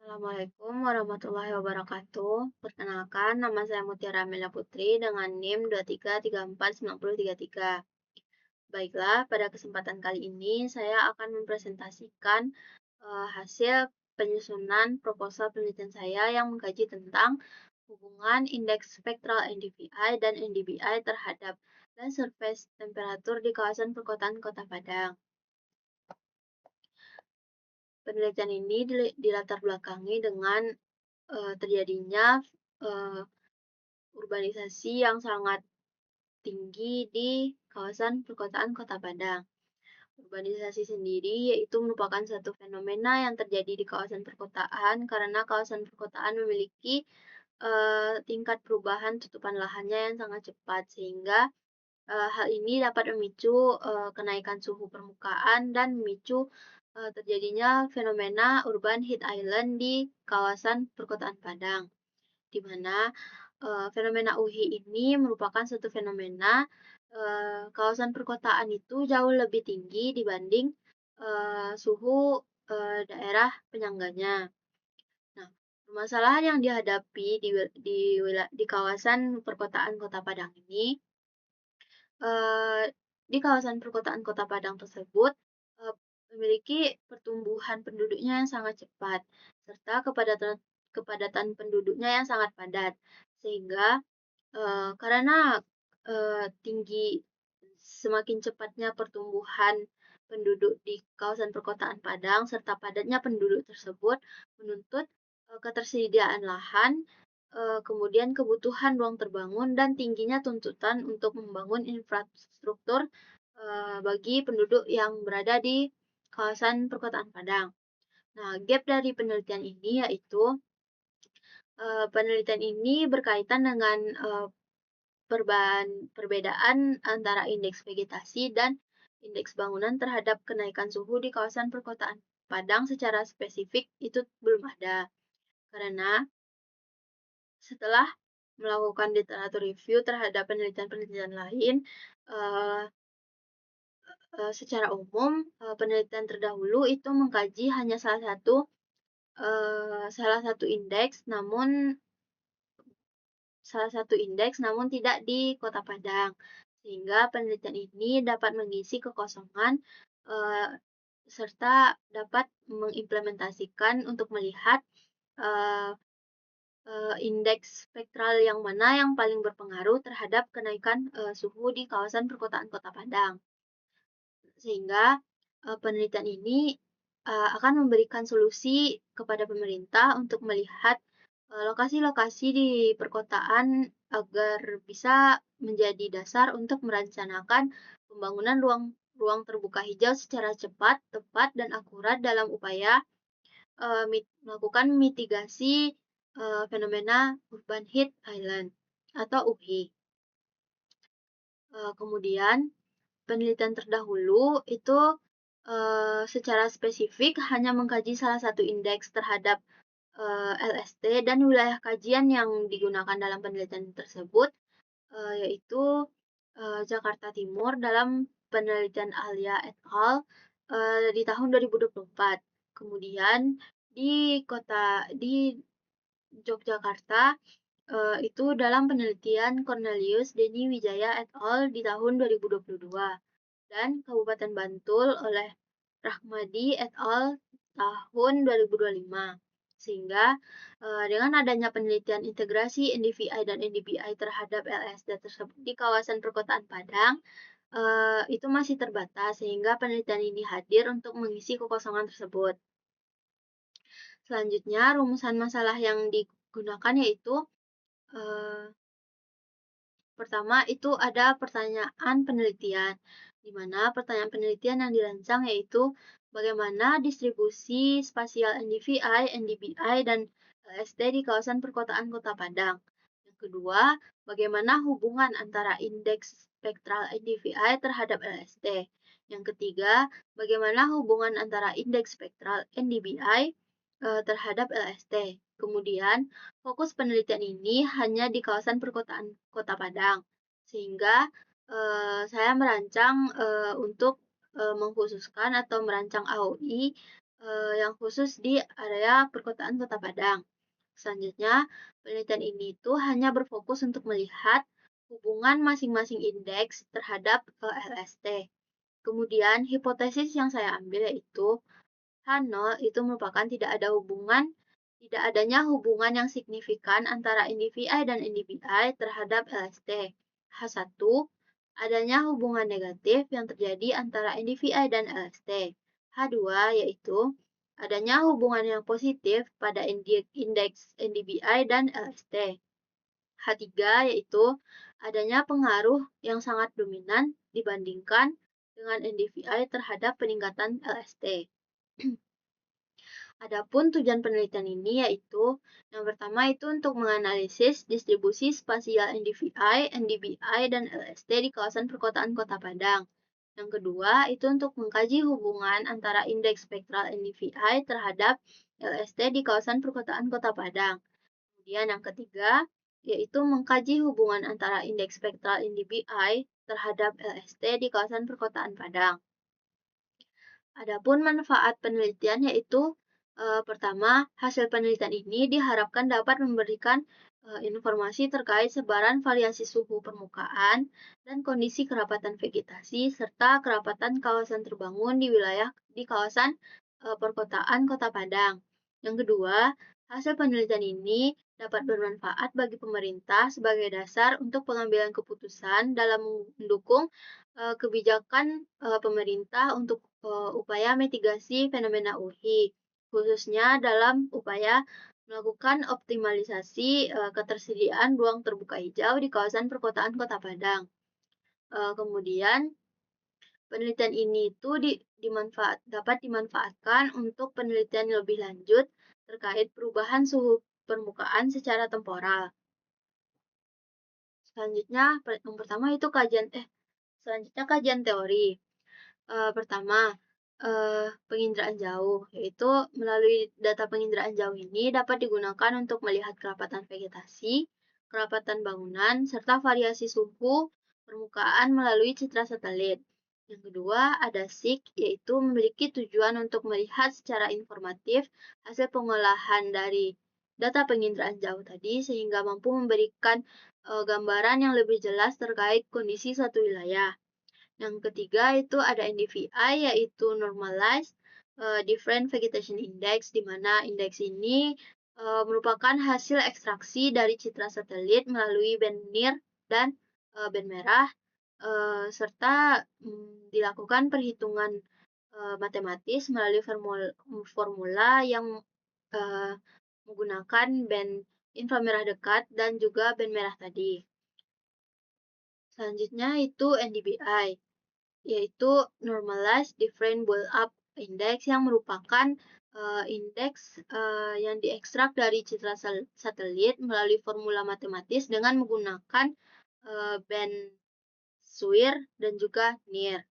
Assalamualaikum warahmatullahi wabarakatuh. Perkenalkan, nama saya Mutiara Amelia Putri dengan NIM 23349033. Baiklah, pada kesempatan kali ini saya akan mempresentasikan hasil penyusunan proposal penelitian saya yang mengkaji tentang hubungan indeks spektral NDVI dan NDBI terhadap land surface temperatur di kawasan perkotaan Kota Padang. Penelitian ini dilatar belakangi dengan terjadinya eh, urbanisasi yang sangat tinggi di kawasan perkotaan Kota Padang. Urbanisasi sendiri yaitu merupakan satu fenomena yang terjadi di kawasan perkotaan karena kawasan perkotaan memiliki tingkat perubahan tutupan lahannya yang sangat cepat sehingga hal ini dapat memicu kenaikan suhu permukaan dan memicu terjadinya fenomena urban heat island di kawasan perkotaan Padang, di mana fenomena UHI ini merupakan suatu fenomena kawasan perkotaan itu jauh lebih tinggi dibanding suhu daerah penyangganya. Nah, permasalahan yang dihadapi di kawasan perkotaan Kota Padang ini, di kawasan perkotaan Kota Padang tersebut eh, memiliki pertumbuhan penduduknya yang sangat cepat serta kepadatan penduduknya yang sangat padat, sehingga karena tinggi semakin cepatnya pertumbuhan penduduk di kawasan perkotaan Padang serta padatnya penduduk tersebut menuntut ketersediaan lahan, kemudian kebutuhan ruang terbangun dan tingginya tuntutan untuk membangun infrastruktur bagi penduduk yang berada di kawasan perkotaan Padang. Nah, gap dari penelitian ini yaitu penelitian ini berkaitan dengan perbedaan antara indeks vegetasi dan indeks bangunan terhadap kenaikan suhu di kawasan perkotaan Padang secara spesifik itu belum ada. Karena setelah melakukan literatur review terhadap penelitian-penelitian lain, uh, secara umum penelitian terdahulu itu mengkaji hanya salah satu indeks, namun tidak di Kota Padang, sehingga penelitian ini dapat mengisi kekosongan uh, serta dapat mengimplementasikan untuk melihat uh, indeks spektral yang mana yang paling berpengaruh terhadap kenaikan suhu di kawasan perkotaan Kota Padang. Sehingga penelitian ini akan memberikan solusi kepada pemerintah untuk melihat lokasi-lokasi di perkotaan agar bisa menjadi dasar untuk merencanakan pembangunan ruang terbuka hijau secara cepat, tepat, dan akurat dalam upaya melakukan mitigasi fenomena urban heat island atau UHI. Kemudian penelitian terdahulu itu secara spesifik hanya mengkaji salah satu indeks terhadap LST dan wilayah kajian yang digunakan dalam penelitian tersebut yaitu Jakarta Timur dalam penelitian Alia et al. Di tahun 2024. Kemudian di Yogyakarta itu dalam penelitian Cornelius Denny Wijaya et al. Di tahun 2022 dan Kabupaten Bantul oleh Rahmadi et al. Tahun 2025. Sehingga dengan adanya penelitian integrasi NDVI dan NDBI terhadap LSD tersebut di kawasan perkotaan Padang, itu masih terbatas sehingga penelitian ini hadir untuk mengisi kekosongan tersebut. Selanjutnya, rumusan masalah yang digunakan yaitu pertama itu ada pertanyaan penelitian, di mana pertanyaan penelitian yang dirancang yaitu bagaimana distribusi spasial NDVI, NDBI, dan LSD di kawasan perkotaan Kota Padang. Yang kedua, bagaimana hubungan antara indeks spektral NDVI terhadap LSD. Yang ketiga, bagaimana hubungan antara indeks spektral NDBI terhadap LSD. Kemudian, fokus penelitian ini hanya di kawasan perkotaan Kota Padang, sehingga saya merancang untuk mengkhususkan atau merancang AOI yang khusus di area perkotaan Kota Padang. Selanjutnya, penelitian ini tuh hanya berfokus untuk melihat hubungan masing-masing indeks terhadap LST. Kemudian, hipotesis yang saya ambil yaitu H0 itu merupakan tidak adanya hubungan yang signifikan antara NDVI dan NDBI terhadap LST. H1, adanya hubungan negatif yang terjadi antara NDVI dan LST. H2, yaitu adanya hubungan yang positif pada indeks NDBI dan LST. H3, yaitu adanya pengaruh yang sangat dominan dibandingkan dengan NDVI terhadap peningkatan LST. Adapun tujuan penelitian ini yaitu yang pertama itu untuk menganalisis distribusi spasial NDVI, NDBI, dan LST di kawasan perkotaan Kota Padang. Yang kedua itu untuk mengkaji hubungan antara indeks spektral NDVI terhadap LST di kawasan perkotaan Kota Padang. Kemudian yang ketiga yaitu mengkaji hubungan antara indeks spektral NDBI terhadap LST di kawasan perkotaan Padang. Adapun manfaat penelitian yaitu pertama, hasil penelitian ini diharapkan dapat memberikan informasi terkait sebaran variasi suhu permukaan dan kondisi kerapatan vegetasi serta kerapatan kawasan terbangun di kawasan perkotaan Kota Padang. Yang kedua, hasil penelitian ini dapat bermanfaat bagi pemerintah sebagai dasar untuk pengambilan keputusan dalam mendukung kebijakan pemerintah untuk upaya mitigasi fenomena UHI, khususnya dalam upaya melakukan optimalisasi ketersediaan ruang terbuka hijau di kawasan perkotaan Kota Padang. Kemudian penelitian ini itu dapat dimanfaatkan untuk penelitian lebih lanjut terkait perubahan suhu permukaan secara temporal. Selanjutnya, yang pertama itu kajian teori. Pertama, penginderaan jauh, yaitu melalui data penginderaan jauh ini dapat digunakan untuk melihat kerapatan vegetasi, kerapatan bangunan, serta variasi suhu permukaan melalui citra satelit. Yang kedua, ada SIG, yaitu memiliki tujuan untuk melihat secara informatif hasil pengolahan dari data penginderaan jauh tadi sehingga mampu memberikan gambaran yang lebih jelas terkait kondisi suatu wilayah. Yang ketiga itu ada NDVI yaitu Normalized Different Vegetation Index, di mana indeks ini merupakan hasil ekstraksi dari citra satelit melalui band NIR dan band merah serta dilakukan perhitungan matematis melalui formula yang menggunakan band inframerah dekat dan juga band merah tadi. Selanjutnya itu NDBI, yaitu Normalized Different Build-up Index yang merupakan indeks yang diekstrak dari citra satelit melalui formula matematis dengan menggunakan band SWIR dan juga NIR.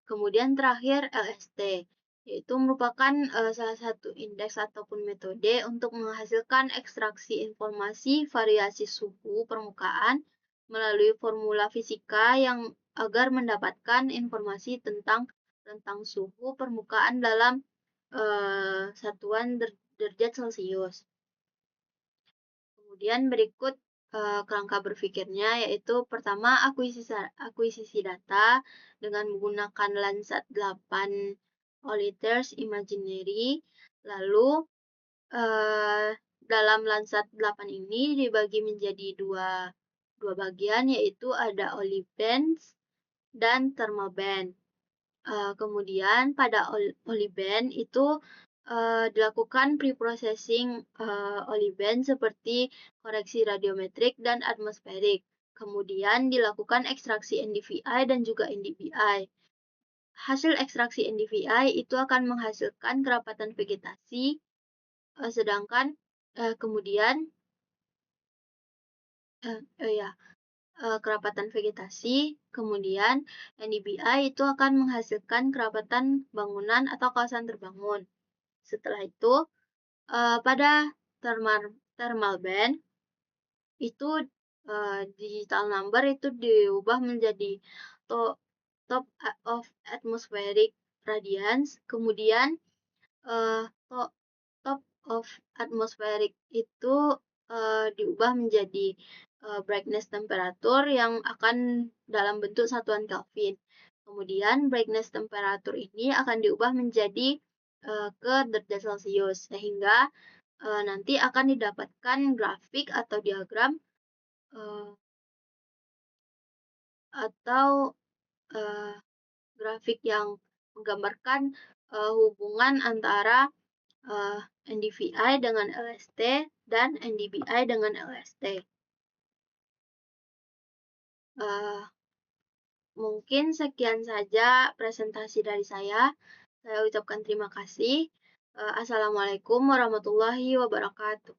Kemudian terakhir LST, yaitu merupakan salah satu indeks ataupun metode untuk menghasilkan ekstraksi informasi variasi suhu permukaan melalui formula fisika yang agar mendapatkan informasi tentang rentang suhu permukaan dalam satuan derajat Celcius. Kemudian berikut kerangka berpikirnya yaitu pertama akuisisi data dengan menggunakan Landsat 8 Oliters Imaginary. Lalu dalam Landsat 8 ini dibagi menjadi dua bagian yaitu ada Oliband dan Thermal Band. Kemudian pada Oliband itu dilakukan preprocessing Oliband seperti koreksi radiometrik dan atmosferik. Kemudian dilakukan ekstraksi NDVI dan juga NDBI. Hasil ekstraksi NDVI itu akan menghasilkan kerapatan vegetasi, sedangkan kemudian kerapatan vegetasi, kemudian NDBI itu akan menghasilkan kerapatan bangunan atau kawasan terbangun. Setelah itu, pada thermal band itu digital number itu diubah menjadi top of atmospheric radiance, kemudian Kok top of atmospheric itu, diubah menjadi, brightness temperatur yang akan dalam bentuk satuan Kelvin. Kemudian brightness temperatur ini akan diubah menjadi, ke derajat Celcius sehingga, nanti akan didapatkan grafik atau diagram, eee, atau, eee, grafik yang menggambarkan, hubungan antara NDVI dengan LST dan NDBI dengan LST. Eh, Mungkin sekian saja presentasi dari saya. Saya ucapkan terima kasih. Assalamualaikum warahmatullahi wabarakatuh.